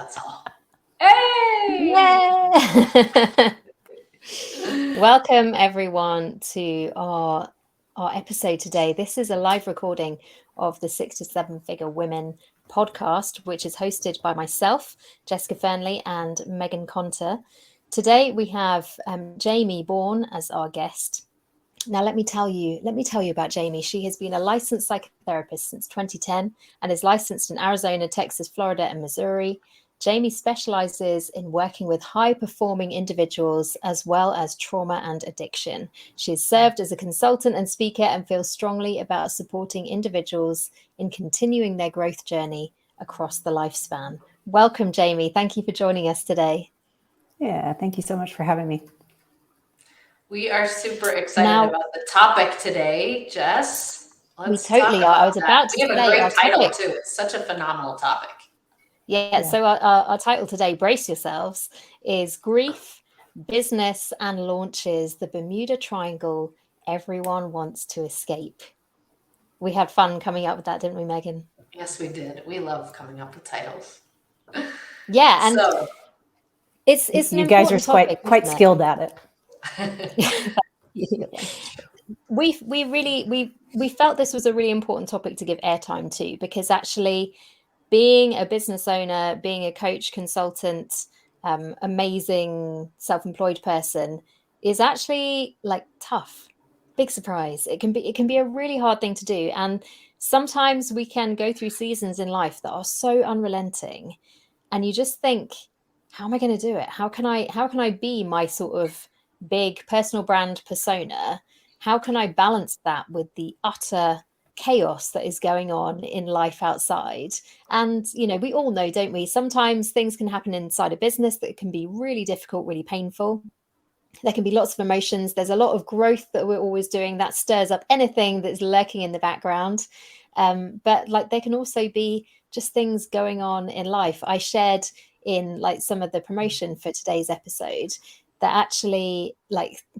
That's all. Hey! Yeah. Welcome everyone to our episode today. This is a live recording of the 6 to 7 Figure Women podcast, which is hosted by myself, Jessica Fernley, and Megan Conter. Today we have Jamie Bourne as our guest. Now, let me tell you about Jamie. She has been a licensed psychotherapist since 2010 and is licensed in Arizona, Texas, Florida, and Missouri. Jamie specializes in working with high-performing individuals as well as trauma and addiction. She has served as a consultant and speaker and feels strongly about supporting individuals in continuing their growth journey across the lifespan. Welcome, Jamie. Thank you for joining us today. Yeah, thank you so much for having me. We are super excited about the topic today, Jess. Let's talk about I was about to say, we have a great title too. It's such a phenomenal topic. Yeah. So our title today, brace yourselves, is Grief, Business and Launches, the Bermuda Triangle Everyone Wants to Escape. We had fun coming up with that, didn't we, Megan? Yes, we did. We love coming up with titles. Yeah, and so, it's you guys are quite skilled at it. We felt this was a really important topic to give airtime to, because actually being a business owner, being a coach, consultant, amazing self-employed person is actually like tough. Big surprise. It can be a really hard thing to do. And sometimes we can go through seasons in life that are so unrelenting. And you just think, how am I going to do it? How can I be my sort of big personal brand persona? How can I balance that with the utter chaos that is going on in life outside? And, we all know, don't we? Sometimes things can happen inside a business that can be really difficult, really painful. There can be lots of emotions. There's a lot of growth that we're always doing that stirs up anything that's lurking in the background. But there can also be just things going on in life. I shared in some of the promotion for today's episode that actually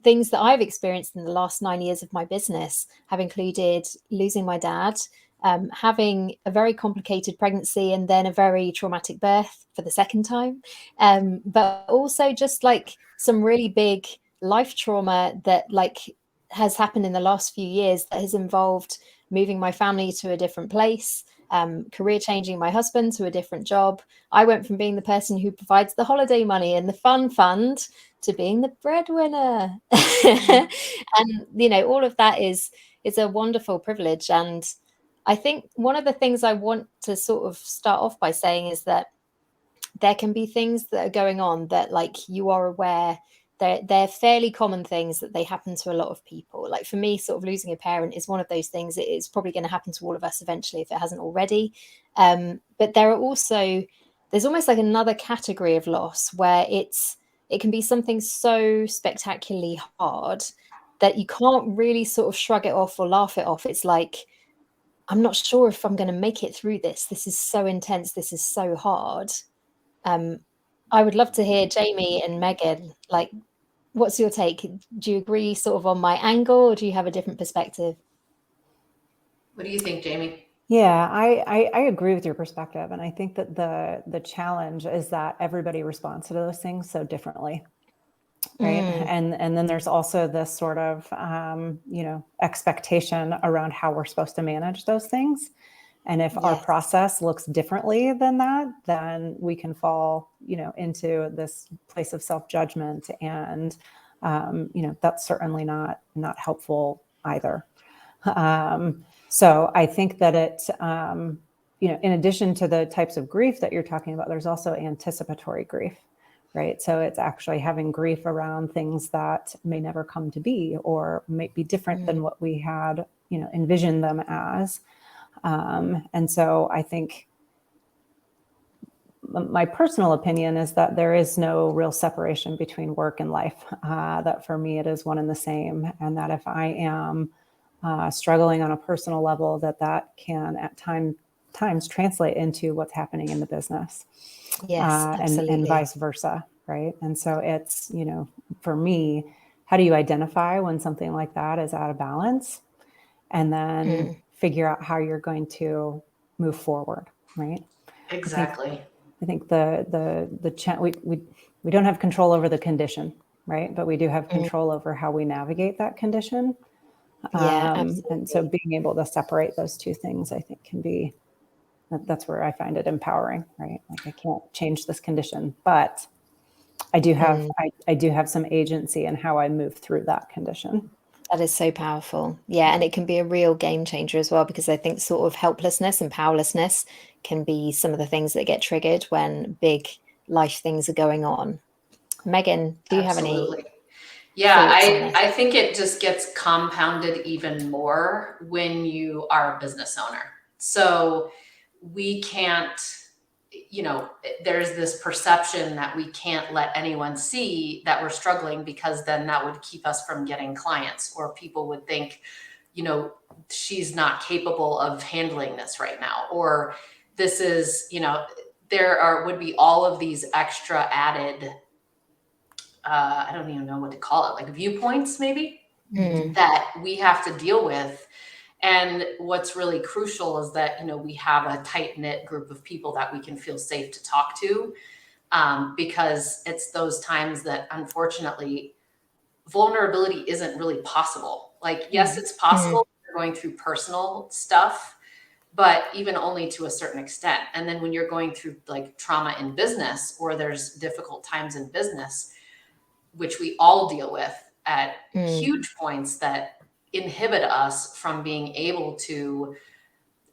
things that I've experienced in the last 9 years of my business have included losing my dad, having a very complicated pregnancy and then a very traumatic birth for the second time. But also just some really big life trauma that has happened in the last few years that has involved moving my family to a different place, career changing my husband to a different job. I went from being the person who provides the holiday money and the fun fund to being the breadwinner. And, all of that is a wonderful privilege. And I think one of the things I want to sort of start off by saying is that there can be things that are going on that you are aware they're fairly common things, that they happen to a lot of people. Like for me, sort of losing a parent is one of those things. It is probably going to happen to all of us eventually if it hasn't already. But there's almost another category of loss where it can be something so spectacularly hard that you can't really sort of shrug it off or laugh it off. It's I'm not sure if I'm going to make it through this. This is so intense. This is so hard. I would love to hear Jamie and Megan, what's your take? Do you agree sort of on my angle, or do you have a different perspective? What do you think, Jamie? Yeah, I agree with your perspective. And I think that the challenge is that everybody responds to those things so differently. Right. And then there's also this sort of, expectation around how we're supposed to manage those things. And if our process looks differently than that, then we can fall, into this place of self-judgment. And, that's certainly not helpful either. So I think that it, in addition to the types of grief that you're talking about, there's also anticipatory grief. Right. So it's actually having grief around things that may never come to be or may be different than what we had, envisioned them as. And so I think my personal opinion is that there is no real separation between work and life, that for me, it is one and the same. And that if I am struggling on a personal level, that can at times translate into what's happening in the business. Yes, and vice versa. Right. And so it's, for me, how do you identify when something like that is out of balance, and then figure out how you're going to move forward. Right. Exactly. I think we don't have control over the condition, right? But we do have control over how we navigate that condition. Yeah, and so being able to separate those two things, I think that's where I find it empowering, right? Like I can't change this condition, but I do have some agency in how I move through that condition. That is so powerful. Yeah, and it can be a real game changer as well, because I think sort of helplessness and powerlessness can be some of the things that get triggered when big life things are going on. Megan, do you have any Absolutely. Yeah, thoughts on this? I think it just gets compounded even more when you are a business owner. So we can't, there's this perception that we can't let anyone see that we're struggling, because then that would keep us from getting clients, or people would think, she's not capable of handling this right now, or this is, would be all of these extra added, I don't even know what to call it, like viewpoints maybe, that we have to deal with. And what's really crucial is that, we have a tight knit group of people that we can feel safe to talk to, because it's those times that unfortunately vulnerability isn't really possible. Like, yes, it's possible if you're going through personal stuff, but even only to a certain extent. And then when you're going through like trauma in business, or there's difficult times in business, which we all deal with at huge points, that inhibit us from being able to,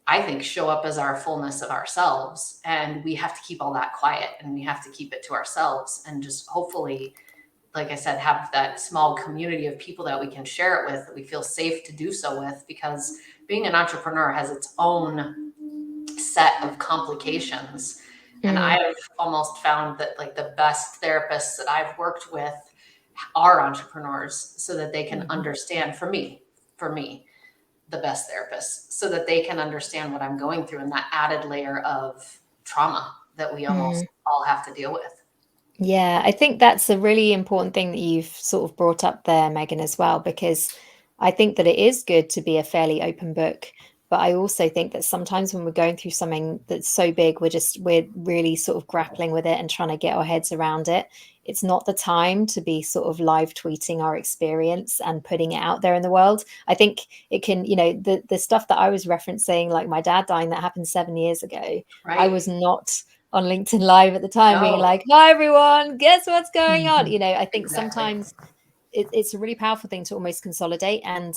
I think, show up as our fullness of ourselves. And we have to keep all that quiet, and we have to keep it to ourselves, and just hopefully, like I said, have that small community of people that we can share it with, that we feel safe to do so with, because being an entrepreneur has its own set of complications. And I've almost found that like the best therapists that I've worked with are entrepreneurs, so that they can understand, for me, the best therapists, so that they can understand what I'm going through, and that added layer of trauma that we almost all have to deal with. Yeah, I think that's a really important thing that you've sort of brought up there, Megan, as well, because I think that it is good to be a fairly open book. But I also think that sometimes when we're going through something that's so big, we're really sort of grappling with it and trying to get our heads around it. It's not the time to be sort of live tweeting our experience and putting it out there in the world. I think it can, the stuff that I was referencing, like my dad dying, that happened 7 years ago. Right. I was not on LinkedIn Live at the time being No. like, hi, everyone, guess what's going on? I think Exactly. sometimes it's a really powerful thing to almost consolidate. And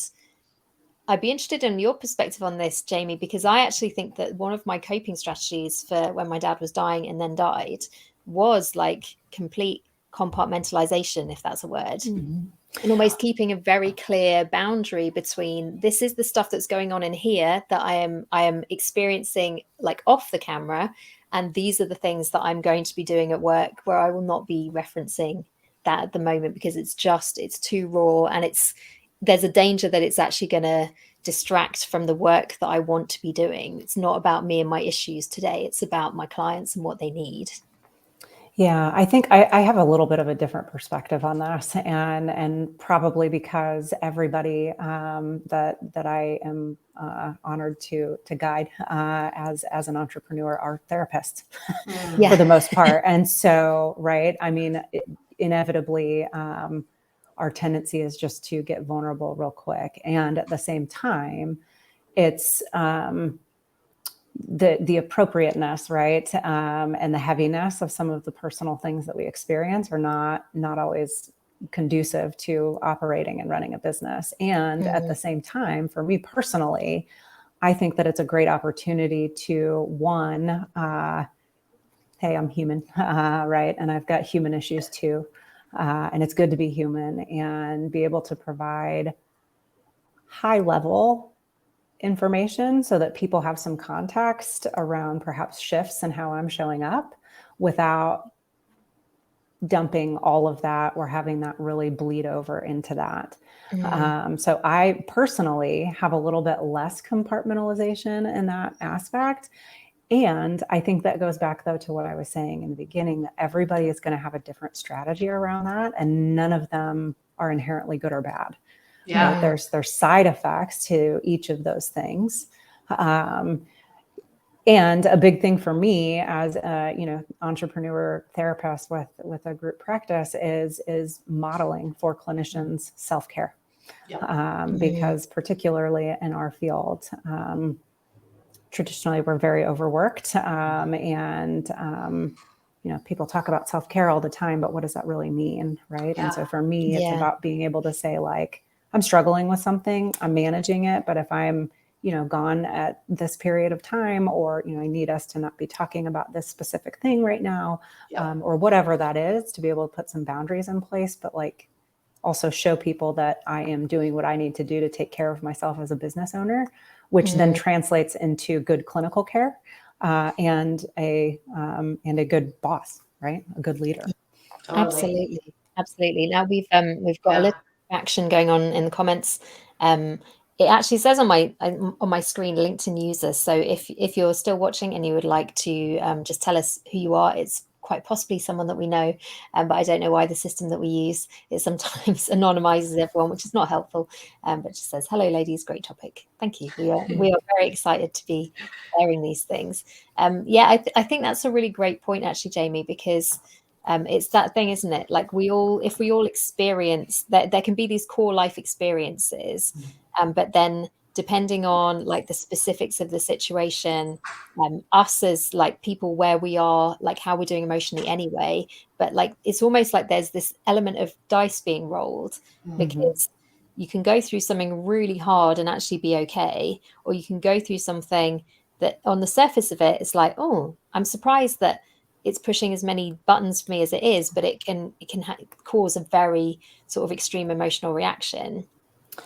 I'd be interested in your perspective on this, Jamie, because I actually think that one of my coping strategies for when my dad was dying and then died was like complete compartmentalization, if that's a word. And almost keeping a very clear boundary between, this is the stuff that's going on in here that I am experiencing like off the camera, and these are the things that I'm going to be doing at work, where I will not be referencing that at the moment, because it's too raw, and there's a danger that it's actually going to distract from the work that I want to be doing. It's not about me and my issues today. It's about my clients and what they need. Yeah, I think I have a little bit of a different perspective on this, and probably because everybody that I am honored to guide as an entrepreneur are therapists for the most part, and so right. I mean, inevitably, our tendency is just to get vulnerable real quick, and at the same time, it's the appropriateness, right, and the heaviness of some of the personal things that we experience are not always conducive to operating and running a business. And at the same time, for me personally, I think that it's a great opportunity to one, hey, I'm human, right, and I've got human issues too, and it's good to be human and be able to provide high level information so that people have some context around perhaps shifts and how I'm showing up, without dumping all of that or having that really bleed over into that. So I personally have a little bit less compartmentalization in that aspect. And I think that goes back, though, to what I was saying in the beginning, that everybody is going to have a different strategy around that, and none of them are inherently good or bad. Yeah. Right? There's side effects to each of those things. And a big thing for me as a, entrepreneur therapist with a group practice is modeling for clinicians self-care. Because particularly in our field, traditionally we're very overworked, and people talk about self-care all the time, but what does that really mean, right? And so for me, it's about being able to say, like, I'm struggling with something, I'm managing it, but if I'm gone at this period of time, or I need us to not be talking about this specific thing right now, or whatever that is, to be able to put some boundaries in place, but like also show people that I am doing what I need to do to take care of myself as a business owner, which then translates into good clinical care, and a good boss, right? A good leader. Totally. Absolutely. Now we've got a little action going on in the comments. It actually says on my screen LinkedIn users. So if you're still watching and you would like to just tell us who you are, it's quite possibly someone that we know, but I don't know why the system that we use, it sometimes anonymizes everyone, which is not helpful, but just says, hello ladies, great topic, thank you. We are very excited to be sharing these things. I think that's a really great point actually, Jamie, because it's that thing, isn't it? Like if we all experience that, there can be these core life experiences, but then depending on like the specifics of the situation, us as like people, where we are, like how we're doing emotionally anyway, but like it's almost like there's this element of dice being rolled, because you can go through something really hard and actually be okay, or you can go through something that on the surface of it, it's like, oh, I'm surprised that it's pushing as many buttons for me as it is, but it can cause a very sort of extreme emotional reaction.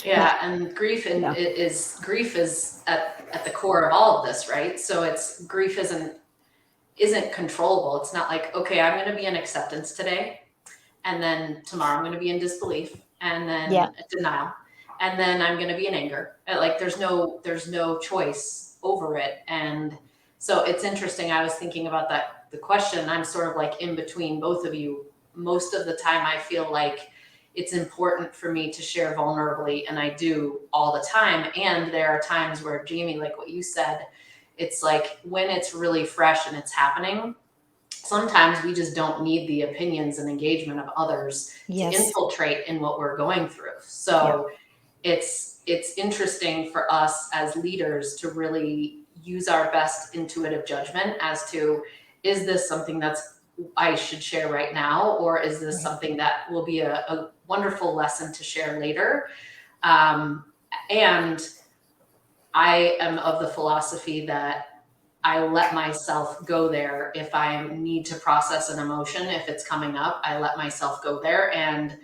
Yeah, and grief is at the core of all of this, right? So grief isn't controllable. It's not like, okay, I'm going to be in acceptance today, and then tomorrow I'm going to be in disbelief, and then denial, and then I'm going to be in anger. Like there's no choice over it. And so it's interesting. I was thinking about the question. I'm sort of like in between both of you. Most of the time I feel like it's important for me to share vulnerably, and I do all the time. And there are times where, Jamie, like what you said, it's like when it's really fresh and it's happening, sometimes we just don't need the opinions and engagement of others to infiltrate in what we're going through. So it's interesting for us as leaders to really use our best intuitive judgment as to, is this something I should share right now, or is this something that will be a wonderful lesson to share later? And I am of the philosophy that I let myself go there. If I need to process an emotion, if it's coming up, I let myself go there. And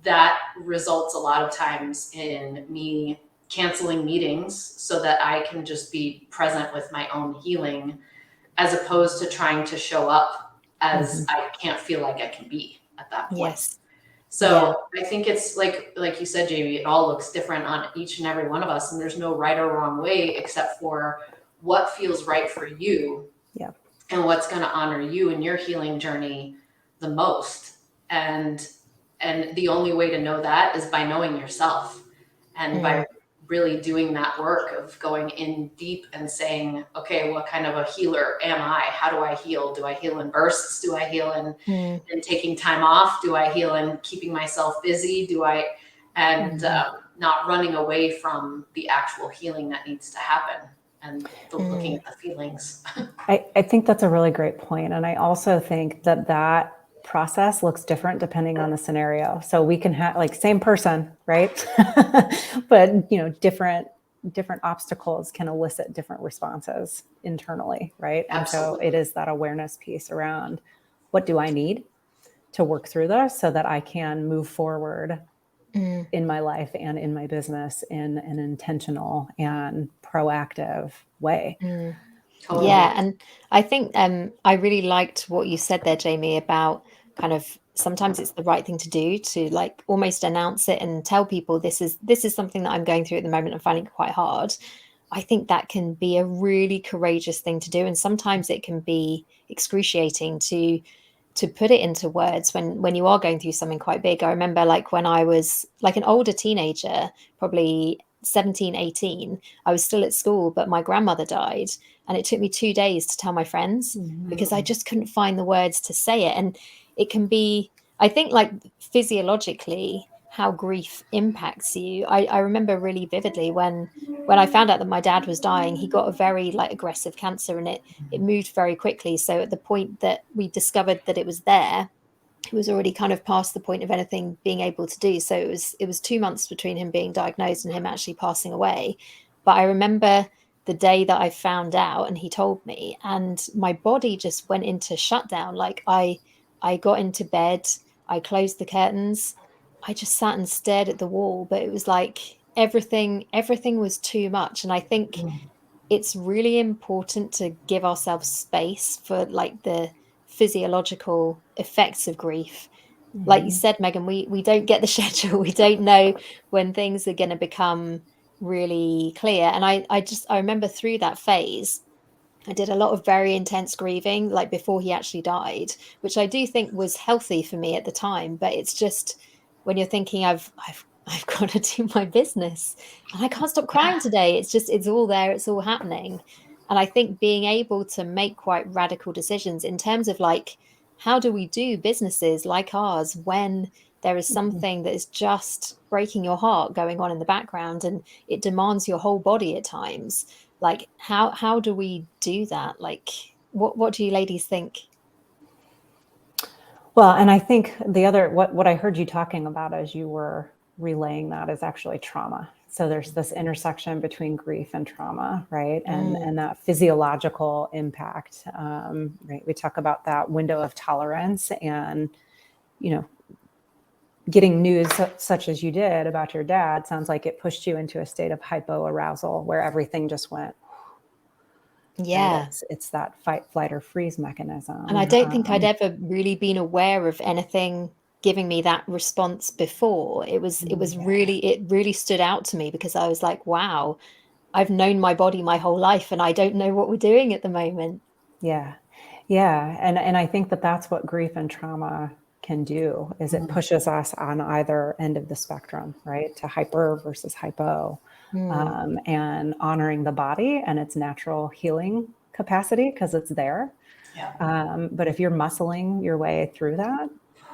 that results a lot of times in me canceling meetings so that I can just be present with my own healing, as opposed to trying to show up as I can't feel like I can be at that point. So I think it's like you said, Jamie, it all looks different on each and every one of us, and there's no right or wrong way except for what feels right for you, and what's going to honor you in your healing journey the most. And the only way to know that is by knowing yourself, and by really doing that work of going in deep and saying, okay, what kind of a healer am I? How do I heal? Do I heal in bursts? Do I heal in taking time off? Do I heal in keeping myself busy? Not running away from the actual healing that needs to happen, and looking at the feelings. I think that's a really great point. And I also think that process looks different depending on the scenario. So we can have like same person, right? But different obstacles can elicit different responses internally, right? Absolutely. And so it is that awareness piece around, what do I need to work through this so that I can move forward in my life and in my business in an intentional and proactive way. Totally. Yeah, and I think I really liked what you said there, Jamie, about kind of sometimes it's the right thing to do to like almost announce it and tell people this is something that I'm going through at the moment and finding it quite hard. I think that can be a really courageous thing to do, and sometimes it can be excruciating to put it into words when you are going through something quite big. I remember like when I was like an older teenager, probably 17, 18, I was still at school, but my grandmother died. And it took me 2 days to tell my friends because I just couldn't find the words to say it. And it can be, I think, like physiologically, how grief impacts you. I remember really vividly when I found out that my dad was dying, he got a very like aggressive cancer, and it moved very quickly. So at the point that we discovered that it was there, it was already kind of past the point of anything being able to do. So it was 2 months between him being diagnosed and him actually passing away. But I remember the day that I found out and he told me, and my body just went into shutdown. Like I got into bed, I closed the curtains, I just sat and stared at the wall. But it was like everything was too much. And I think it's really important to give ourselves space for like the physiological effects of grief. Like you said, Megan, we don't get the schedule. We don't know when things are going to become really clear. And I remember through that phase, I did a lot of very intense grieving, like before he actually died, which I do think was healthy for me at the time. But it's just when you're thinking, I've got to do my business and I can't stop crying today. It's just, it's all there. It's all happening. And I think being able to make quite radical decisions in terms of like, how do we do businesses like ours when there is something that is just breaking your heart going on in the background and it demands your whole body at times? Like how do we do that? Like what do you ladies think? Well, and I think the other, what I heard you talking about as you were relaying that is actually trauma. So there's this intersection between grief and trauma, right? And that physiological impact, right? We talk about that window of tolerance, and, you know, getting news such as you did about your dad sounds like it pushed you into a state of hypoarousal where everything just went. Yeah. Right? It's that fight, flight, or freeze mechanism. And I don't think I'd ever really been aware of anything giving me that response before. It really stood out to me because I was like, wow, I've known my body my whole life and I don't know what we're doing at the moment. Yeah. Yeah. And I think that that's what grief and trauma can do, is it pushes us on either end of the spectrum, right? To hyper versus hypo, and honoring the body and its natural healing capacity because it's there. Yeah. But if you're muscling your way through that,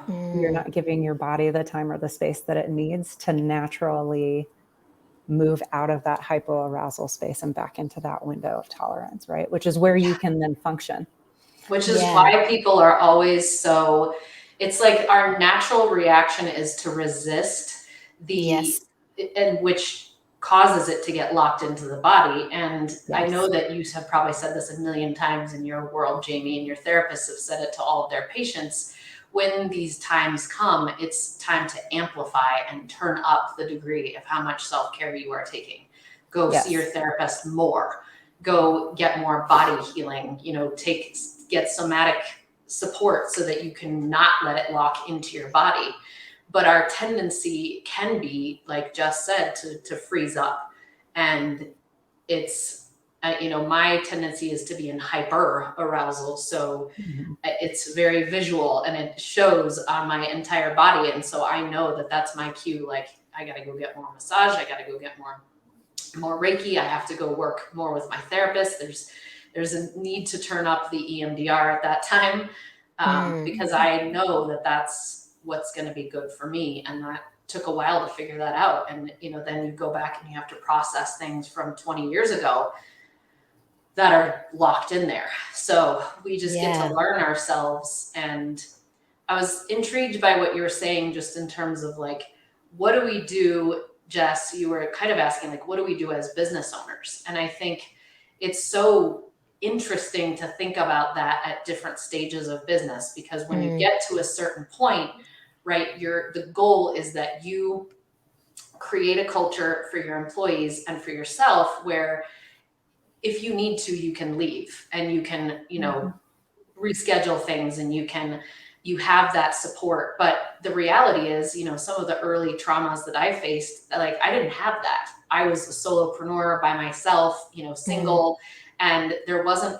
you're not giving your body the time or the space that it needs to naturally move out of that hypoarousal space and back into that window of tolerance, right? Which is where you can then function. Which is Yeah. why people are always so, it's like our natural reaction is to resist Yes. and which causes it to get locked into the body. And I know that you have probably said this a million times in your world, Jamie, and your therapists have said it to all of their patients. When these times come, it's time to amplify and turn up the degree of how much self-care you are taking. Go see your therapist more. Go get more body healing, get somatic support so that you can not let it lock into your body. But our tendency can be, like Jess said, to freeze up. And it's, my tendency is to be in hyper arousal. So it's very visual and it shows on my entire body. And so I know that that's my cue. Like, I got to go get more massage. I got to go get more Reiki. I have to go work more with my therapist. There's a need to turn up the EMDR at that time, because I know that that's what's going to be good for me. And that took a while to figure that out. And, then you go back and you have to process things from 20 years ago that are locked in there. So we just get to learn ourselves. And I was intrigued by what you were saying, just in terms of like, what do we do? Jess, you were kind of asking, like, what do we do as business owners? And I think it's so interesting to think about that at different stages of business, because when you get to a certain point, right, the goal is that you create a culture for your employees and for yourself where if you need to, you can leave and you can, reschedule things, and you have that support. But the reality is, some of the early traumas that I faced, like, I didn't have that. I was a solopreneur by myself, single, and there wasn't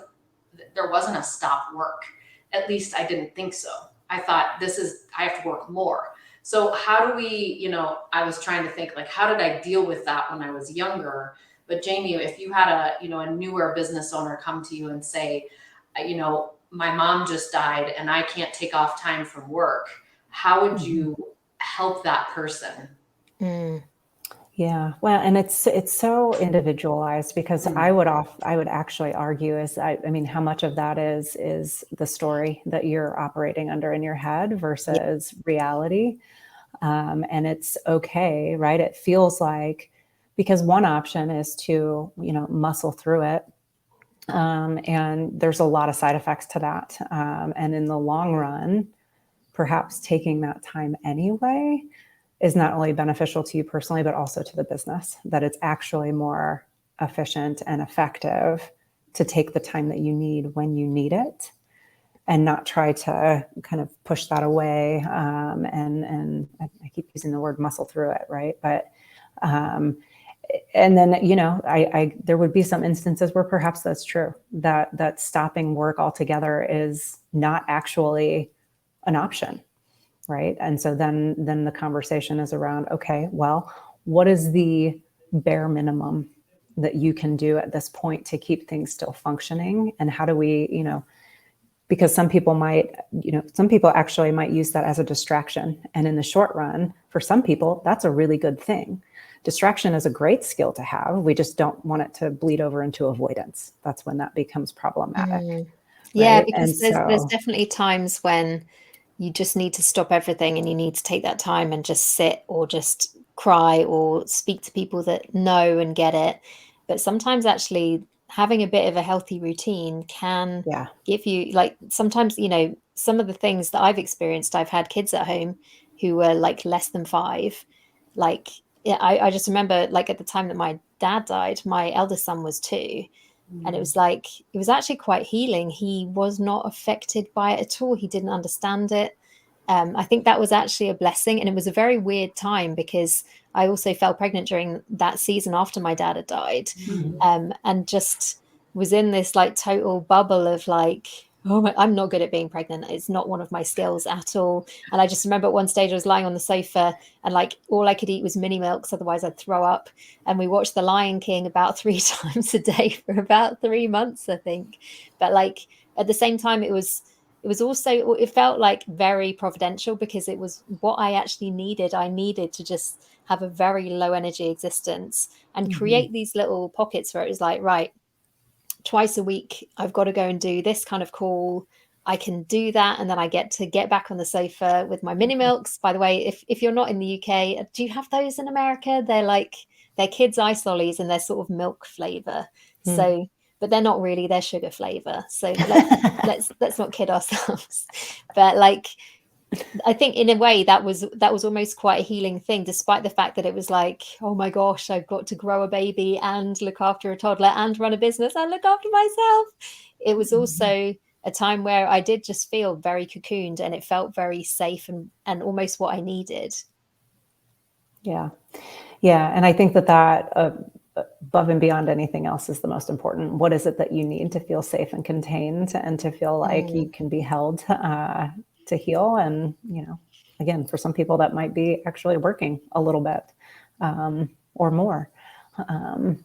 a stop work. At least I didn't think so. I thought, I have to work more. So how do we, I was trying to think, like, how did I deal with that when I was younger? But Jamie, if you had a newer business owner come to you and say, my mom just died and I can't take off time from work, how would you help that person? Yeah, well, and it's so individualized, because I would actually argue I mean, how much of that is the story that you're operating under in your head versus reality. And it's okay, right? It feels like, because one option is to, muscle through it. And there's a lot of side effects to that. And in the long run, perhaps taking that time anyway is not only beneficial to you personally, but also to the business, that it's actually more efficient and effective to take the time that you need when you need it, and not try to kind of push that away. And I keep using the word muscle through it, right? But, and then, there would be some instances where perhaps that's true, that stopping work altogether is not actually an option. Right. And so then the conversation is around, okay, well, what is the bare minimum that you can do at this point to keep things still functioning? And how do we, because some people actually might use that as a distraction. And in the short run, for some people, that's a really good thing. Distraction is a great skill to have. We just don't want it to bleed over into avoidance. That's when that becomes problematic. Yeah, Right? because there's definitely times when you just need to stop everything and you need to take that time and just sit or just cry or speak to people that know and get it. But sometimes actually having a bit of a healthy routine can give you, like, sometimes, some of the things that I've experienced, I've had kids at home who were like less than 5. Like, yeah, I just remember, like, at the time that my dad died, my eldest son was 2. And it was like, it was actually quite healing. He was not affected by it at all. He didn't understand it. I think that was actually a blessing. And it was a very weird time because I also fell pregnant during that season after my dad had died. And just was in this like total bubble of like, oh, I'm not good at being pregnant. It's not one of my skills at all. And I just remember at one stage I was lying on the sofa and like all I could eat was mini milks, otherwise I'd throw up. And we watched The Lion King about 3 times a day for about 3 months, I think. But like at the same time, it was also, it felt like very providential because it was what I actually needed. I needed to just have a very low energy existence and create these little pockets where it was like, right, twice a week, I've got to go and do this kind of call. I can do that. And then I get to get back on the sofa with my mini milks. By the way, if you're not in the UK, do you have those in America? They're kids' ice lollies and they're sort of milk flavor. So, but they're not really, they're sugar flavor. So let's not kid ourselves. But like, I think in a way that was almost quite a healing thing, despite the fact that it was like, oh my gosh, I've got to grow a baby and look after a toddler and run a business and look after myself. It was also a time where I did just feel very cocooned and it felt very safe and almost what I needed. Yeah. Yeah. And I think that above and beyond anything else is the most important. What is it that you need to feel safe and contained and to feel like you can be held to heal? And, again, for some people that might be actually working a little bit or more. But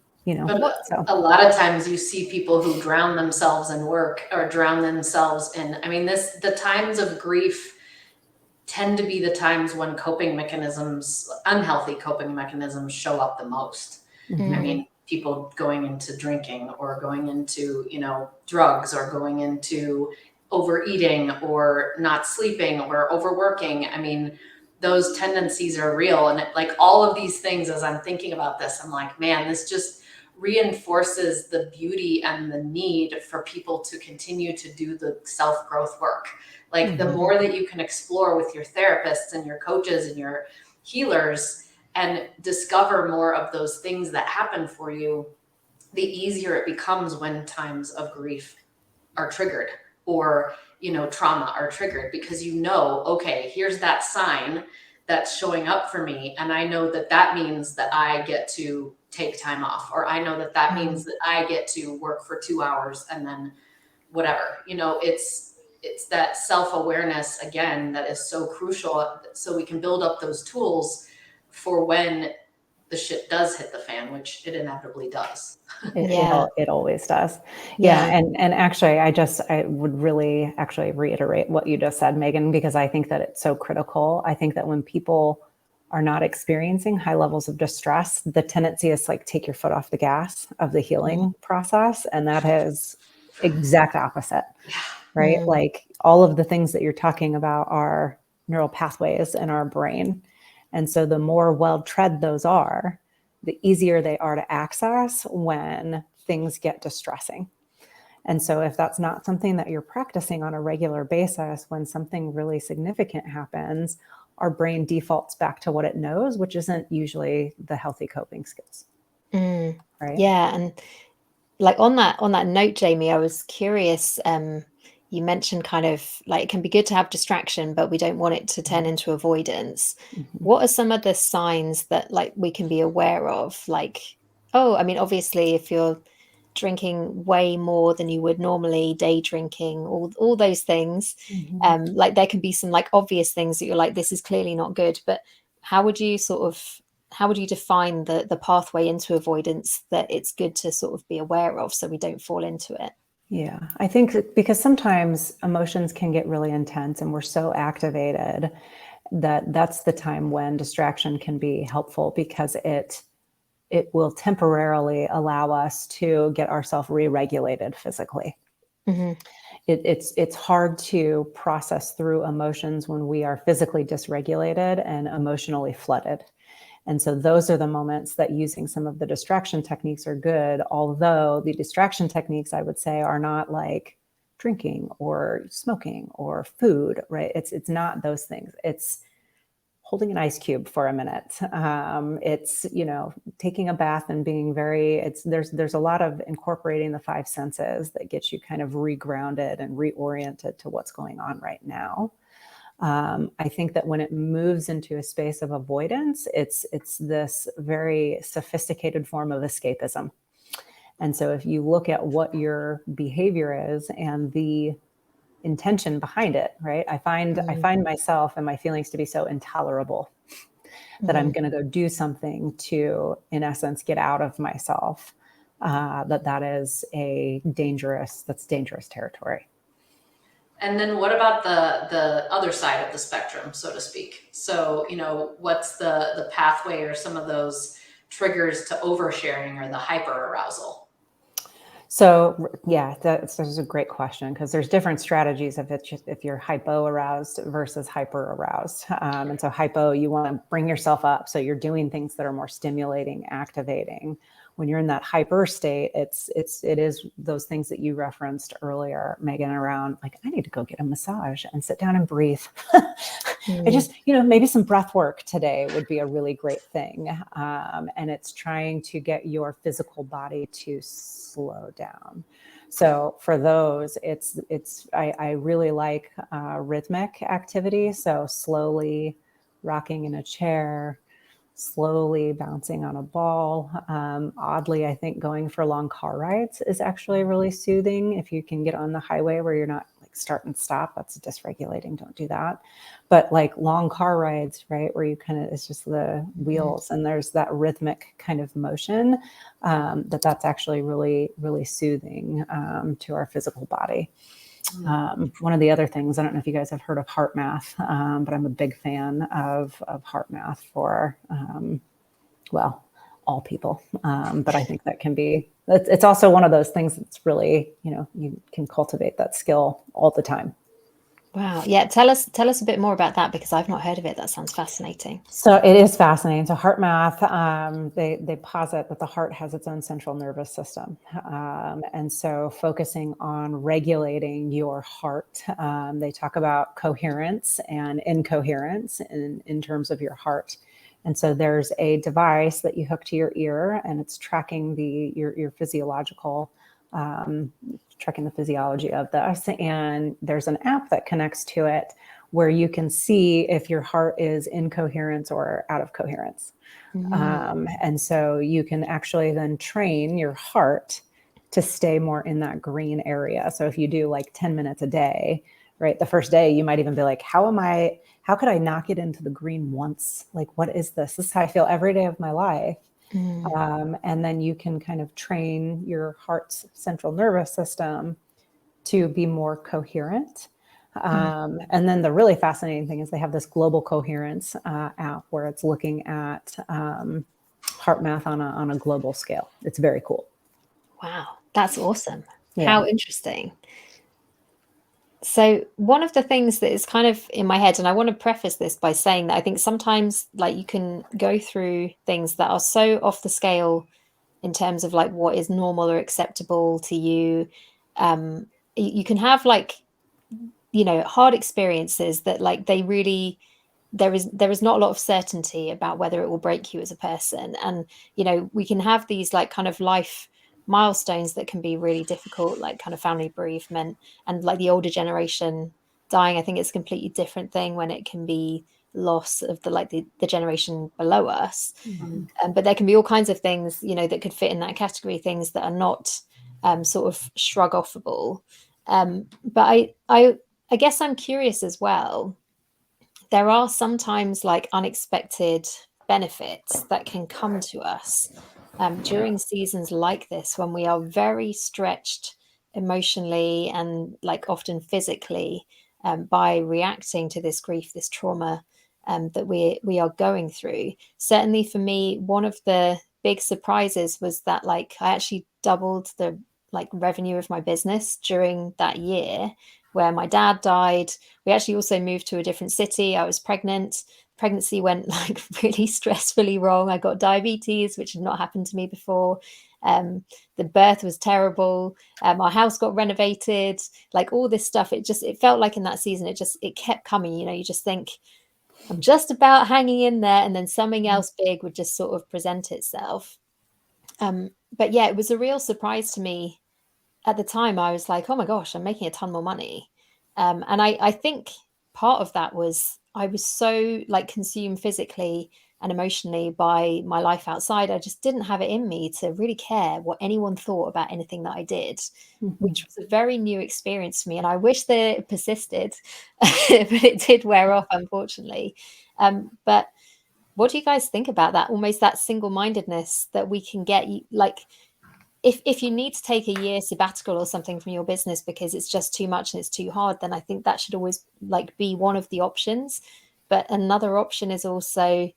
a lot of times you see people who drown themselves in work or drown themselves in, the times of grief tend to be the times when unhealthy coping mechanisms show up the most. People going into drinking or going into, drugs or going into overeating or not sleeping or overworking. Those tendencies are real. And like all of these things, as I'm thinking about this, I'm like, man, this just reinforces the beauty and the need for people to continue to do the self-growth work. Like the more that you can explore with your therapists and your coaches and your healers and discover more of those things that happen for you, the easier it becomes when times of grief are triggered or, trauma are triggered, because okay, here's that sign that's showing up for me. And I know that means that I get to take time off, or I know that means that I get to work for 2 hours and then whatever, it's that self-awareness again that is so crucial, so we can build up those tools for when the shit does hit the fan, which it inevitably does. It always does. Yeah. And actually, I would really actually reiterate what you just said, Megan, because I think that it's so critical. I think that when people are not experiencing high levels of distress, the tendency is like take your foot off the gas of the healing process. And that is exact opposite, right? Like all of the things that you're talking about are neural pathways in our brain. And so the more well-tread those are, the easier they are to access when things get distressing. And so if that's not something that you're practicing on a regular basis, when something really significant happens, our brain defaults back to what it knows, which isn't usually the healthy coping skills. Right? Yeah. And like on that note, Jamie, I was curious. You mentioned kind of like it can be good to have distraction, but we don't want it to turn into avoidance. What are some of the signs that like we can be aware of? Like, oh, I mean, obviously, if you're drinking way more than you would normally, day drinking, all those things, like there can be some like obvious things that you're like, this is clearly not good. But how would you define the pathway into avoidance that it's good to sort of be aware of so we don't fall into it? Yeah, I think because sometimes emotions can get really intense and we're so activated that that's the time when distraction can be helpful, because it will temporarily allow us to get ourselves re-regulated physically. It's hard to process through emotions when we are physically dysregulated and emotionally flooded. And so those are the moments that using some of the distraction techniques are good, although the distraction techniques, I would say, are not like drinking or smoking or food, right? It's not those things. It's holding an ice cube for a minute. It's, taking a bath and being there's a lot of incorporating the five senses that gets you kind of regrounded and reoriented to what's going on right now. I think that when it moves into a space of avoidance, it's this very sophisticated form of escapism. And so if you look at what your behavior is and the intention behind it, right? I find myself and my feelings to be so intolerable that I'm going to go do something to, in essence, get out of myself. That is dangerous territory. And then what about the other side of the spectrum, so to speak? So, what's the pathway or some of those triggers to oversharing or the hyper arousal? So yeah, that's a great question, because there's different strategies if you're hypo aroused versus hyper aroused. And so hypo, you want to bring yourself up. So you're doing things that are more stimulating, activating. When you're in that hyper state, it is those things that you referenced earlier, Megan, around like, I need to go get a massage and sit down and breathe. I just, maybe some breath work today would be a really great thing. And it's trying to get your physical body to slow down. So for those, I really like rhythmic activity. So slowly rocking in a chair, slowly bouncing on a ball. Oddly, I think going for long car rides is actually really soothing. If you can get on the highway where you're not like start and stop, that's dysregulating. Don't do that. But like long car rides, right, where you kind of, it's just the wheels and there's that rhythmic kind of motion, that's actually really, really soothing to our physical body. One of the other things, I don't know if you guys have heard of heart math, but I'm a big fan of heart math for, all people. But I think that it's also one of those things that's really, you can cultivate that skill all the time. Wow. Yeah. Tell us a bit more about that, because I've not heard of it. That sounds fascinating. So it is fascinating. So heart math, they posit that the heart has its own central nervous system. And so focusing on regulating your heart, they talk about coherence and incoherence in terms of your heart. And so there's a device that you hook to your ear, and it's tracking your physiological tracking the physiology of this. And there's an app that connects to it where you can see if your heart is in coherence or out of coherence. And so you can actually then train your heart to stay more in that green area. So if you do like 10 minutes a day, right? The first day you might even be like, how could I not get into the green once? Like, what is this? This is how I feel every day of my life. And then you can kind of train your heart's central nervous system to be more coherent. And then the really fascinating thing is they have this global coherence app where it's looking at heart math on a global scale. It's very cool. Wow, that's awesome. Yeah. How interesting. So one of the things that is kind of in my head, and I want to preface this by saying that I think sometimes like you can go through things that are so off the scale in terms of like what is normal or acceptable to you. You can have like, you know, hard experiences that like they really, there is not a lot of certainty about whether it will break you as a person. And, you know, we can have these like kind of life milestones that can be really difficult, like kind of family bereavement and like the older generation dying. I think it's a completely different thing when it can be loss of the like the generation below us. But there can be all kinds of things, you know, that could fit in that category, things that are not sort of shrug offable. But I guess I'm curious as well. There are sometimes like unexpected benefits that can come to us during seasons like this when we are very stretched emotionally and like often physically by reacting to this grief, this trauma that we are going through. Certainly for me, one of the big surprises was that like I actually doubled the like revenue of my business during that year where my dad died. We actually also moved to a different city. I was pregnant. Pregnancy went like really stressfully wrong. I got diabetes, which had not happened to me before. The birth was terrible. Our house got renovated, like all this stuff. It felt like in that season, it kept coming. You know, you just think, I'm just about hanging in there. And then something else big would just sort of present itself. But yeah, it was a real surprise to me at the time. I was like, oh my gosh, I'm making a ton more money. And I think part of that was I was so like consumed physically and emotionally by my life outside. I just didn't have it in me to really care what anyone thought about anything that I did, which was a very new experience for me. And I wish that it persisted, but it did wear off, unfortunately. But what do you guys think about that? Almost that single-mindedness that we can get, like, if you need to take a year sabbatical or something from your business because it's just too much and it's too hard, then I think that should always like be one of the options. But another option is also,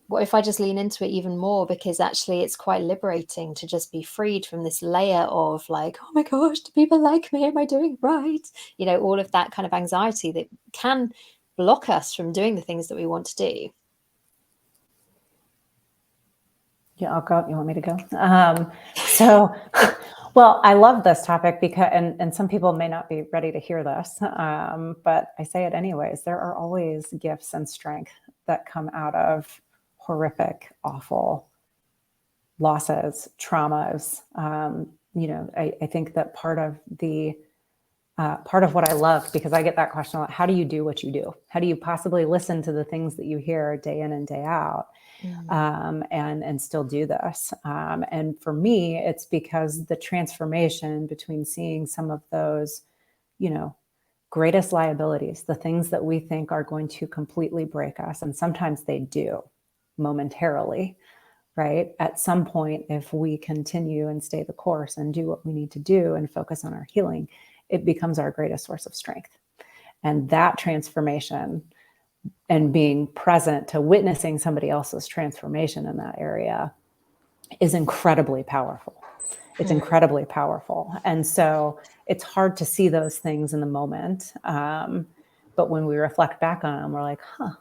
what if I just lean into it even more? Because actually it's quite liberating to just be freed from this layer of like, oh my gosh, do people like me? Am I doing right? You know, all of that kind of anxiety that can block us from doing the things that we want to do. Yeah, I'll go. You want me to go? Well, I love this topic because, and some people may not be ready to hear this, but I say it anyways. There are always gifts and strength that come out of horrific, awful losses, traumas. You know, I think that part of what I love, because I get that question a lot, how do you do what you do? How do you possibly listen to the things that you hear day in and day out? And still do this. And for me, it's because the transformation between seeing some of those, you know, greatest liabilities, the things that we think are going to completely break us, and sometimes they do momentarily, right? At some point, if we continue and stay the course and do what we need to do and focus on our healing, it becomes our greatest source of strength. And that transformation and being present to witnessing somebody else's transformation in that area is incredibly powerful. It's incredibly powerful. And so it's hard to see those things in the moment. But when we reflect back on them, we're like, huh.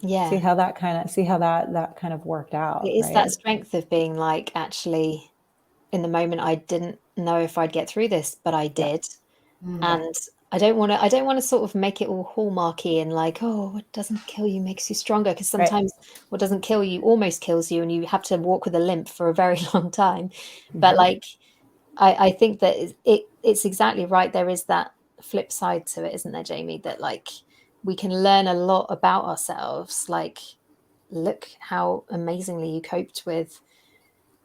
Yeah. See how that kind of worked out. It is right? that strength of being like, actually, in the moment, I didn't know if I'd get through this, but I did. And I don't want to sort of make it all hallmarky and like, oh, what doesn't kill you makes you stronger. Because sometimes what doesn't kill you almost kills you, and you have to walk with a limp for a very long time. But like, I think that it's exactly right. There is that flip side to it, isn't there, Jamie? That like we can learn a lot about ourselves. Like, look how amazingly you coped with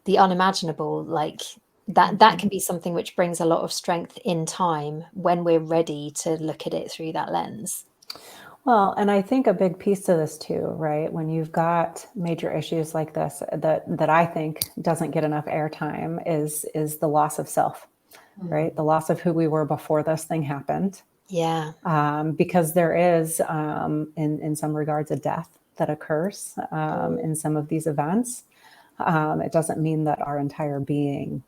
the unimaginable. Like, that can be something which brings a lot of strength in time when we're ready to look at it through that lens. Well, and I think a big piece of this too, right? When you've got major issues like this that I think doesn't get enough airtime is the loss of self, right? The loss of who we were before this thing happened. Yeah. Because there is, in some regards, a death that occurs in some of these events. It doesn't mean that our entire being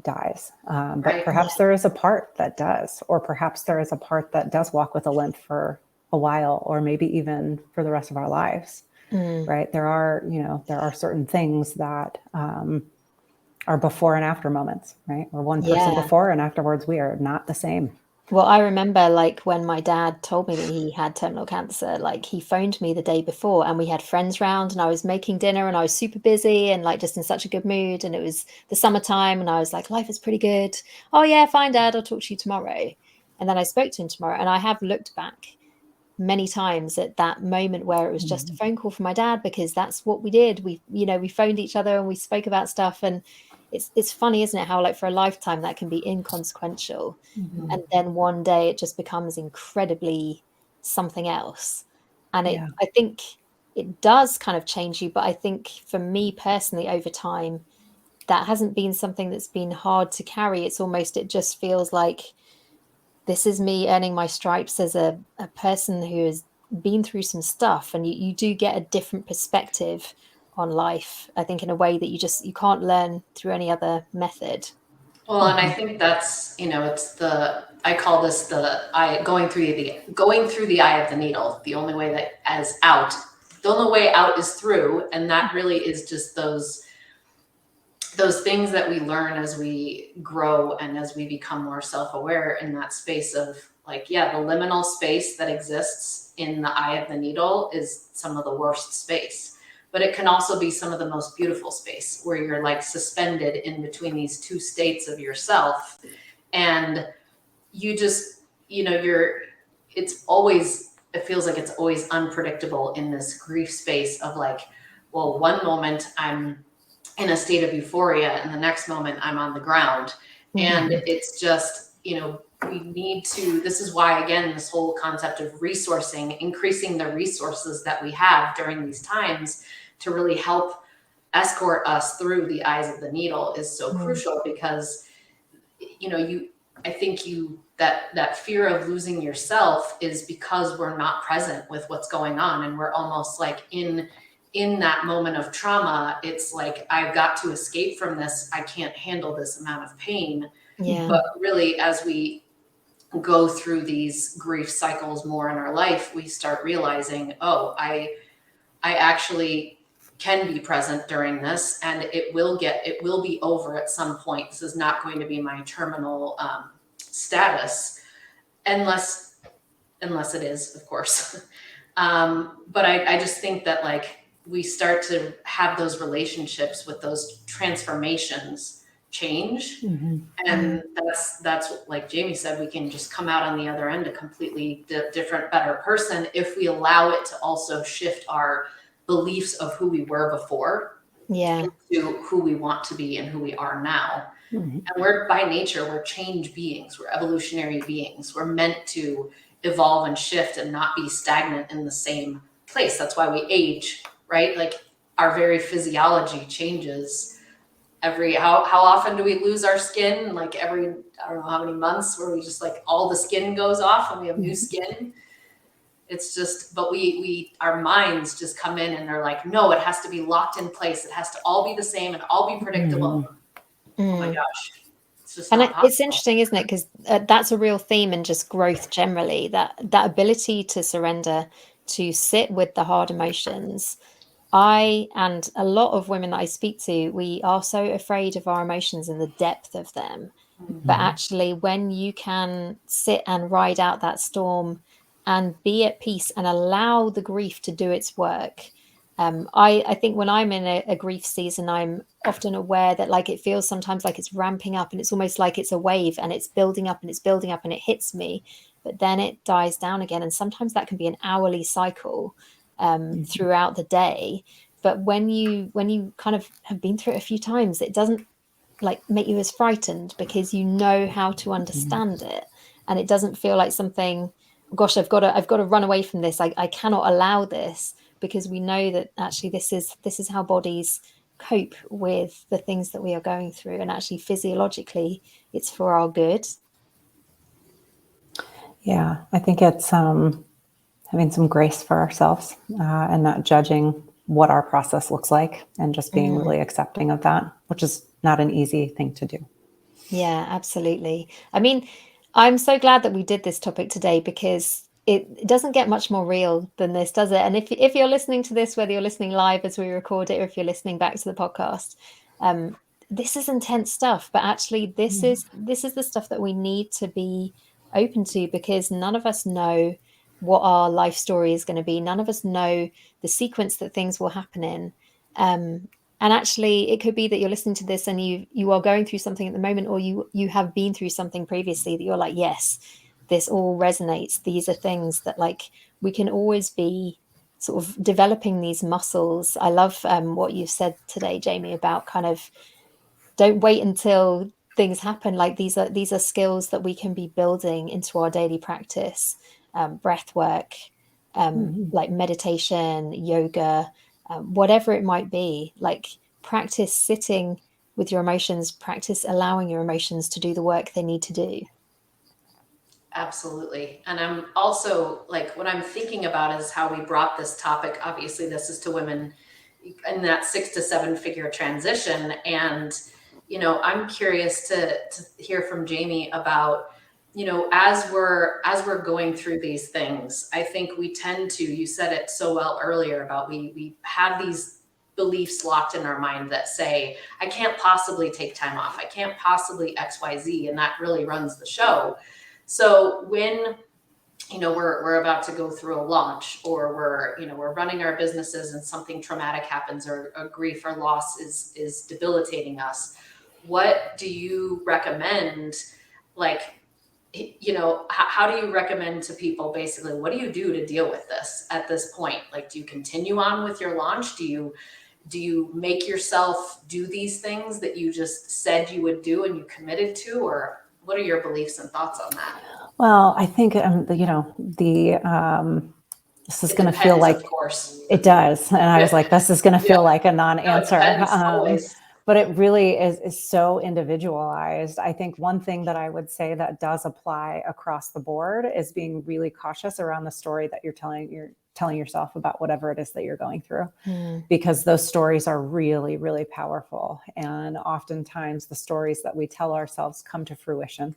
dies, but Right. perhaps there is a part that does, or perhaps there is a part that does walk with a limp for a while, or maybe even for the rest of our lives. Right? There are certain things that are before and after moments, right? We're one person Yeah. before, and afterwards we are not the same. Well, I remember like when my dad told me that he had terminal cancer, like he phoned me the day before and we had friends round and I was making dinner and I was super busy and like just in such a good mood. And it was the summertime and I was like, life is pretty good. Oh yeah, fine, Dad, I'll talk to you tomorrow. And then I spoke to him tomorrow and I have looked back many times at that moment where it was just a phone call from my dad, because that's what we did. We phoned each other and we spoke about stuff. And it's funny, isn't it, how like for a lifetime that can be inconsequential. And then one day it just becomes incredibly something else. And Yeah. I think it does kind of change you. But I think for me personally, over time, that hasn't been something that's been hard to carry. It just feels like this is me earning my stripes as a person who has been through some stuff. And you do get a different perspective on life, I think, in a way that you can't learn through any other method. Well, and I think that's, it's I call this going through the eye of the needle. The only way the only way out is through. And that really is just those things that we learn as we grow and as we become more self-aware in that space of like, yeah, the liminal space that exists in the eye of the needle is some of the worst space. But it can also be some of the most beautiful space where you're like suspended in between these two states of yourself. And you just, it feels like it's always unpredictable in this grief space of like, well, one moment I'm in a state of euphoria and the next moment I'm on the ground. And it's just, we need to, this is why, again, this whole concept of resourcing, increasing the resources that we have during these times to really help escort us through the eyes of the needle is so crucial, because, I think that fear of losing yourself is because we're not present with what's going on. And we're almost like in that moment of trauma, it's like, I've got to escape from this. I can't handle this amount of pain. Yeah. But really, as we go through these grief cycles more in our life, we start realizing, oh, I actually can be present during this, and it will be over at some point. This is not going to be my terminal status, unless it is, of course. But I just think that like we start to have those relationships with those transformations change. And that's what, like Jamie said, we can just come out on the other end a completely different, better person if we allow it to also shift our beliefs of who we were before to who we want to be and who we are now. And we're by nature, we're change beings, we're evolutionary beings. We're meant to evolve and shift and not be stagnant in the same place. That's why we age, right? Like our very physiology changes how often do we lose our skin? Like every, I don't know how many months, where we just like all the skin goes off and we have new skin. It's just, but our minds just come in and they're like, no, it has to be locked in place. It has to all be the same and all be predictable. Oh my gosh. It's just not possible. It's interesting, isn't it? Because that's a real theme in just growth generally, that ability to surrender, to sit with the hard emotions. I and a lot of women that I speak to, we are so afraid of our emotions and the depth of them. But actually, when you can sit and ride out that storm and be at peace and allow the grief to do its work. I think when I'm in a grief season, I'm often aware that like it feels sometimes like it's ramping up and it's almost like it's a wave and it's building up and it's building up and it hits me, but then it dies down again. And sometimes that can be an hourly cycle throughout the day. But when you kind of have been through it a few times, it doesn't make you as frightened, because you know how to understand it, and it doesn't feel like something, gosh, I've got to run away from this. I cannot allow this, because we know that actually this is how bodies cope with the things that we are going through, and actually physiologically it's for our good. Yeah, I think it's having some grace for ourselves, and not judging what our process looks like, and just being really accepting of that, which is not an easy thing to do. Yeah, absolutely. I mean, I'm so glad that we did this topic today, because it doesn't get much more real than this, does it? And if you're listening to this, whether you're listening live as we record it, or if you're listening back to the podcast, this is intense stuff. But actually, this is the stuff that we need to be open to, because none of us know what our life story is going to be. None of us know the sequence that things will happen in. And actually, it could be that you're listening to this and you are going through something at the moment, or you have been through something previously that you're like, yes, this all resonates. These are things that, like, we can always be sort of developing these muscles. I love what you said today, Jamie, about kind of don't wait until things happen. Like, these are skills that we can be building into our daily practice, breath work, like meditation, yoga, whatever it might be. Like, practice sitting with your emotions, practice allowing your emotions to do the work they need to do. Absolutely. And I'm also, like, what I'm thinking about is how we brought this topic. Obviously, this is to women in that 6 to 7 figure transition. And, I'm curious to hear from Jamie about, as we're going through these things, I think we tend to, you said it so well earlier about we have these beliefs locked in our mind that say, I can't possibly take time off. I can't possibly XYZ. And that really runs the show. So when, we're about to go through a launch, or we're running our businesses and something traumatic happens, or a grief or loss is debilitating us, what do you recommend? Like, how do you recommend to people, basically, what do you do to deal with this at this point? Like, do you continue on with your launch? Do you make yourself do these things that you just said you would do and you committed to, or what are your beliefs and thoughts on that? Well, I think this is going to feel like, of course, it does, and I was like, this is going to feel like a non-answer. Always. But it really is so individualized. I think one thing that I would say that does apply across the board is being really cautious around the story that you're telling yourself about whatever it is that you're going through, because those stories are really, really powerful. And oftentimes the stories that we tell ourselves come to fruition.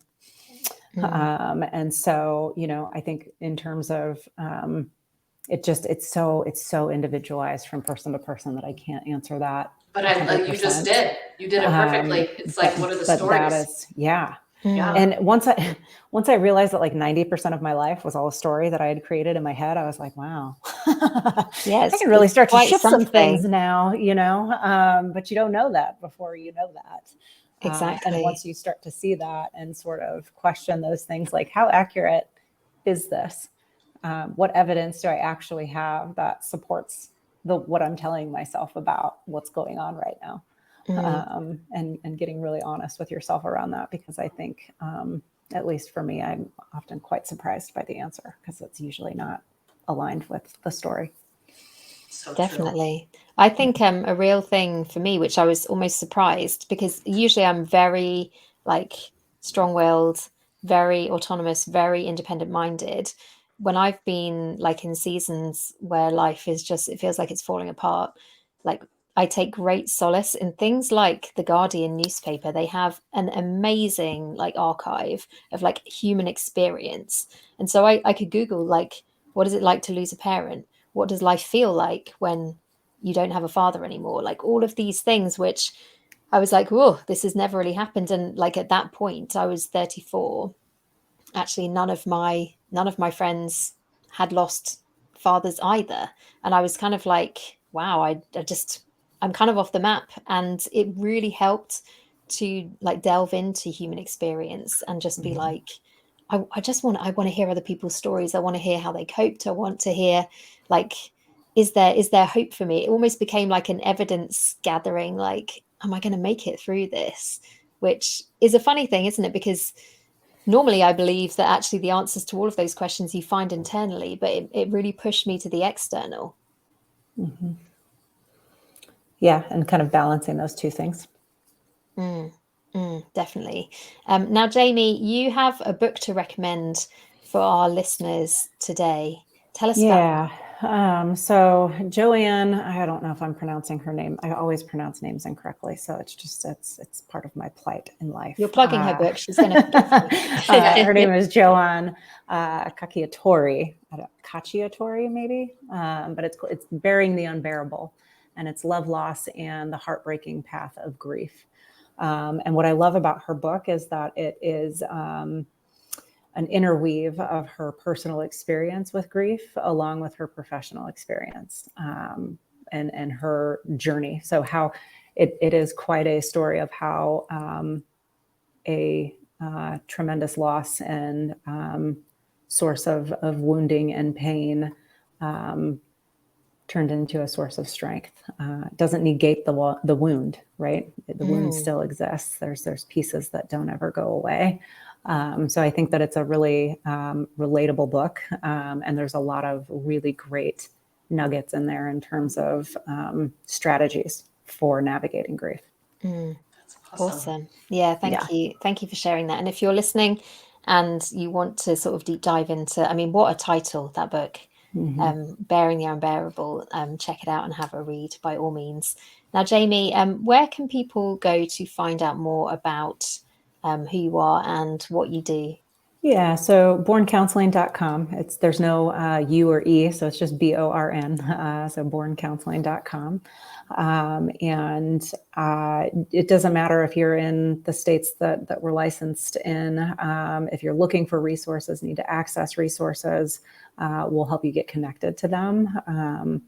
And so, I think in terms of, it's so individualized from person to person that I can't answer that. But you just did. You did it perfectly. It's like, what are the stories? That is, yeah. Yeah. And once I realized that like 90% of my life was all a story that I had created in my head, I was like, wow, Yes, I can really start to shift some something. things now, but you don't know that before you know that. Exactly. And once you start to see that and sort of question those things, like, how accurate is this? What evidence do I actually have that supports what I'm telling myself about what's going on right now? And getting really honest with yourself around that, because I think, at least for me, I'm often quite surprised by the answer, because it's usually not aligned with the story. So definitely. True. I think a real thing for me, which I was almost surprised, because usually I'm very like strong-willed, very autonomous, very independent-minded. When I've been like in seasons where life is just, it feels like it's falling apart, like I take great solace in things like the Guardian newspaper. They have an amazing like archive of like human experience. And so I could Google, like, what is it like to lose a parent? What does life feel like when you don't have a father anymore? Like all of these things, which I was like, whoa, this has never really happened. And like at that point, I was 34. Actually, none of my friends had lost fathers either. And I was kind of like, wow, I'm kind of off the map. And it really helped to like delve into human experience and just be like, I want to hear other people's stories. I want to hear how they coped. I want to hear, like, is there hope for me? It almost became like an evidence gathering, like, am I going to make it through this? Which is a funny thing, isn't it? Because normally I believe that actually the answers to all of those questions you find internally, but it really pushed me to the external. Mm-hmm. Yeah, and kind of balancing those two things. Definitely. Now, Jamie, you have a book to recommend for our listeners today. Tell us about that. So Joanne, I don't know if I'm pronouncing her name. I always pronounce names incorrectly. So it's part of my plight in life. You're plugging her book. She's going to forgive you. Her name is Joanne Cacciatore. Cacciatore, maybe. But it's Bearing the Unbearable. And it's love, loss, and the heartbreaking path of grief. And what I love about her book is that it is an interweave of her personal experience with grief along with her professional experience and her journey. So how it is quite a story of how a tremendous loss and source of wounding and pain turned into a source of strength. Doesn't negate the wound, right? The wound still exists. There's pieces that don't ever go away. So I think that it's a really relatable book, and there's a lot of really great nuggets in there in terms of strategies for navigating grief. That's awesome. Yeah, thank you. Thank you for sharing that. And if you're listening and you want to sort of deep dive into, I mean, what a title, that book. Bearing the Unbearable. Check it out and have a read by all means. Now, Jamie, where can people go to find out more about who you are and what you do? Yeah, so borncounseling.com. There's no U or E, so it's just BORN. So borncounseling.com. And it doesn't matter if you're in the states that we're licensed in. If you're looking for resources, need to access resources, we'll help you get connected to them.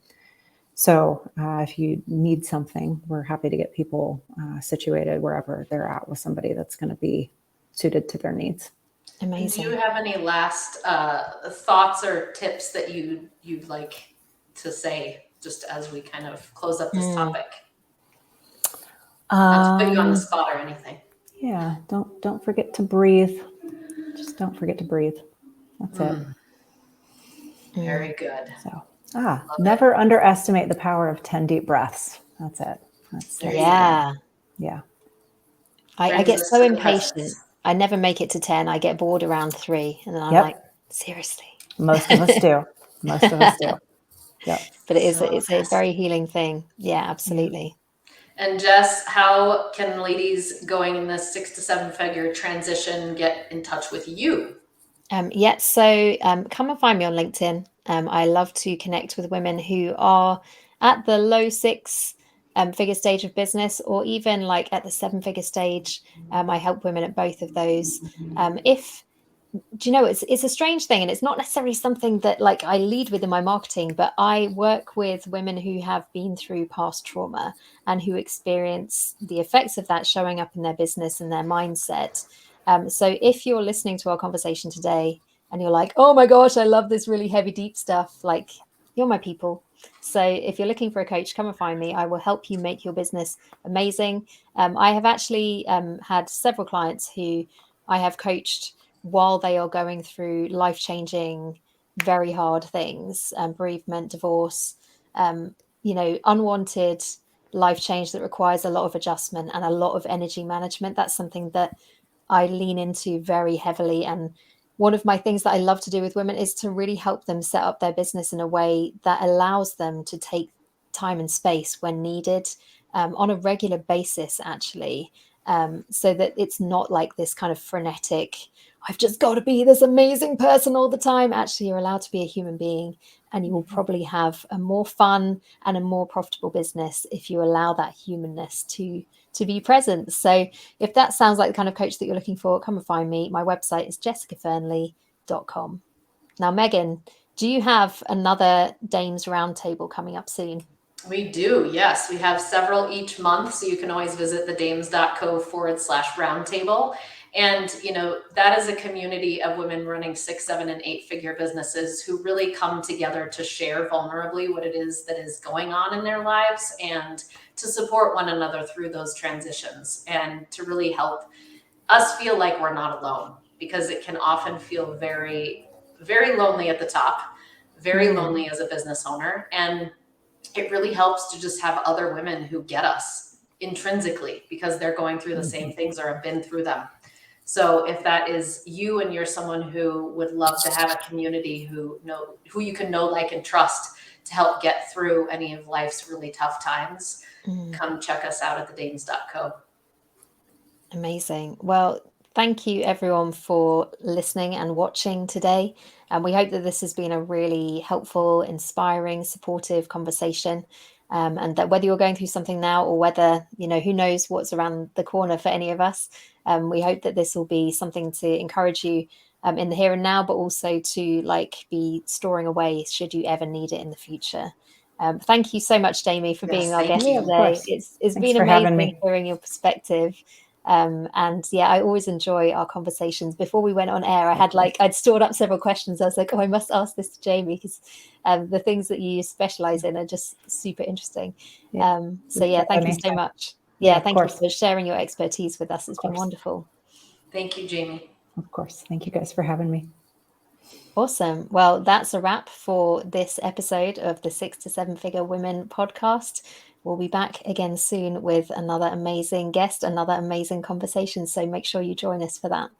So if you need something, we're happy to get people situated wherever they're at with somebody that's going to be suited to their needs. Amazing. Do you have any last thoughts or tips that you'd like to say just as we kind of close up this topic? Not to put you on the spot or anything. Yeah, don't forget to breathe. Just don't forget to breathe. That's it. Very good. So never underestimate the power of 10 deep breaths. That's it. Yeah. I get so impatient. I never make it to 10. I get bored around 3. And then I'm like, seriously. Most of us do. Most of us do. Yep. But it's a very healing thing. Yeah, absolutely. And Jess, how can ladies going in this 6 to 7 figure transition get in touch with you? So come and find me on LinkedIn. I love to connect with women who are at the low 6 figure stage of business, or even like at the 7-figure stage. I help women at both of those. Do you know, it's a strange thing, and it's not necessarily something that like I lead with in my marketing, but I work with women who have been through past trauma and who experience the effects of that showing up in their business and their mindset. So if you're listening to our conversation today and you're like, oh my gosh, I love this really heavy, deep stuff, like, you're my people. So if you're looking for a coach, come and find me. I will help you make your business amazing. I have actually had several clients who I have coached while they are going through life-changing, very hard things, bereavement, divorce, unwanted life change that requires a lot of adjustment and a lot of energy management. That's something that I lean into very heavily. And one of my things that I love to do with women is to really help them set up their business in a way that allows them to take time and space when needed, on a regular basis, actually, so that it's not like this kind of frenetic, I've just got to be this amazing person all the time. Actually, you're allowed to be a human being, and you will probably have a more fun and a more profitable business if you allow that humanness to be present. So if that sounds like the kind of coach that you're looking for, come and find me. My website is jessicafernley.com. Now, Megan, do you have another Dames Roundtable coming up soon? We do, yes. We have several each month, so you can always visit thedames.co/roundtable. And, you know, that is a community of women running 6, 7, and 8-figure businesses who really come together to share vulnerably what it is that is going on in their lives and to support one another through those transitions and to really help us feel like we're not alone, because it can often feel very, very lonely at the top, very lonely as a business owner. And it really helps to just have other women who get us intrinsically because they're going through the same things or have been through them. So if that is you and you're someone who would love to have a community who you can know, like, and trust to help get through any of life's really tough times, come check us out at thedanes.co. Amazing. Well, thank you everyone for listening and watching today. And we hope that this has been a really helpful, inspiring, supportive conversation. And that whether you're going through something now or whether, you know, who knows what's around the corner for any of us, we hope that this will be something to encourage you in the here and now, but also to like be storing away should you ever need it in the future. Thank you so much, Jamie, for being our guest today. It's Thanks been for having amazing me. hearing your perspective. And yeah, I always enjoy our conversations. Before we went on air, I'd stored up several questions. I was like, oh, I must ask this to Jamie because the things that you specialize in are just super interesting. So yeah, thank you so much. Yeah, thank you for sharing your expertise with us. It's been wonderful. Thank you, Jamie. Of course. Thank you guys for having me. Awesome. Well, that's a wrap for this episode of the 6 to 7 Figure Women podcast. We'll be back again soon with another amazing guest, another amazing conversation. So make sure you join us for that.